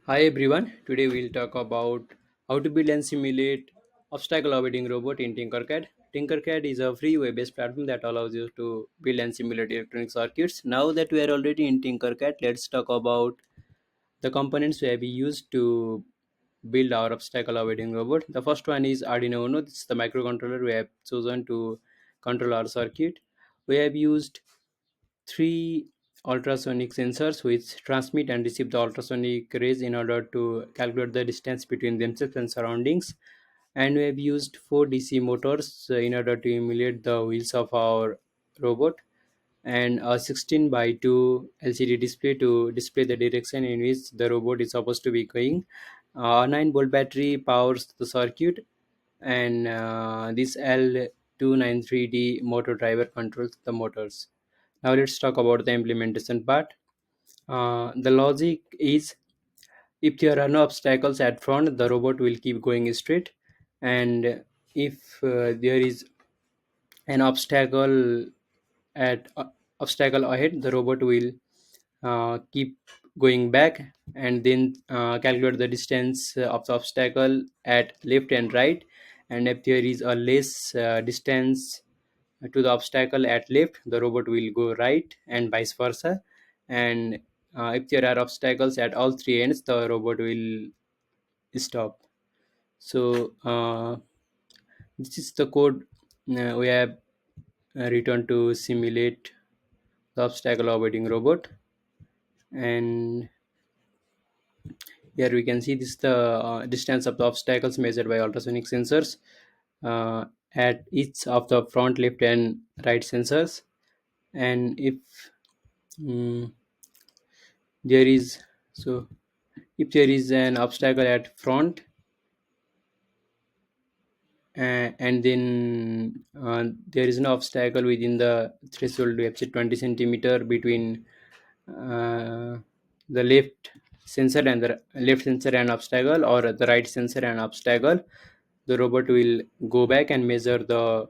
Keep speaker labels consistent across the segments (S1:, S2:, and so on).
S1: Hi everyone, today we'll talk about how to build and simulate obstacle avoiding robot in Tinkercad. Tinkercad is a free web-based platform that allows you to build and simulate electronic circuits. Now that we are already in Tinkercad, let's talk about the components we have used to build our obstacle avoiding robot. The first one is Arduino Uno. This is the microcontroller we have chosen to control our circuit. We have used three ultrasonic sensors which transmit and receive the ultrasonic rays in order to calculate the distance between themselves and surroundings. And we have used four DC motors in order to emulate the wheels of our robot, and a 16 by 2 LCD display to display the direction in which the robot is supposed to be going. A 9-volt battery powers the circuit, and this L293D motor driver controls the motors. Now let's talk about the implementation part. The logic is, if there are no obstacles at front, the robot will keep going straight, and if there is an at obstacle ahead, the robot will keep going back and then calculate the distance of the obstacle at left and right. And if there is a less distance to the obstacle at left, the robot will go right, and vice versa. And if there are obstacles at all three ends, the robot will stop. So this is the code we have written to simulate the obstacle avoiding robot. And here we can see this the distance of the obstacles measured by ultrasonic sensors uh, at each of the front, left and right sensors. And if mm, there is so if there is an obstacle at front, and then there is no obstacle within the threshold, we have said 20 centimeter between uh, the left sensor and obstacle, or the right sensor and obstacle, the robot will go back and measure the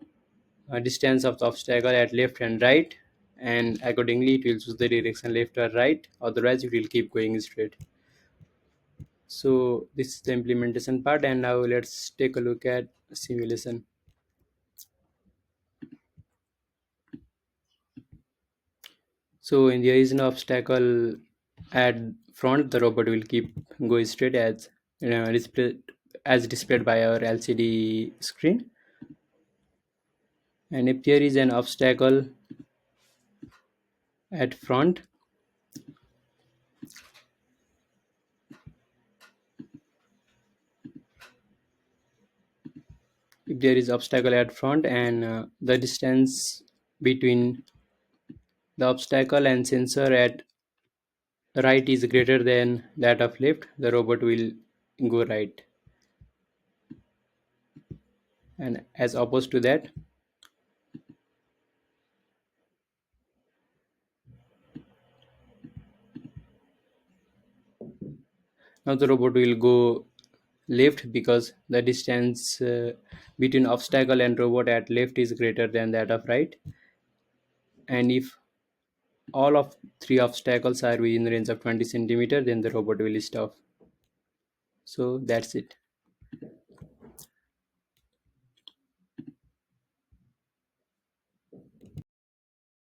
S1: distance of the obstacle at left and right, and accordingly it will choose the direction left or right, otherwise it will keep going straight. So this is the implementation part, and now let's take a look at simulation. So when there is no obstacle at front, the robot will keep going straight as displayed by our LCD screen. And if there is an obstacle at front, if there is obstacle at front and the distance between the obstacle and sensor at right is greater than that of left, the robot will go right. And as opposed to that, now the robot will go left because the distance between obstacle and robot at left is greater than that of right. And if all of three obstacles are within the range of 20 centimeter, then the robot will stop. So that's it.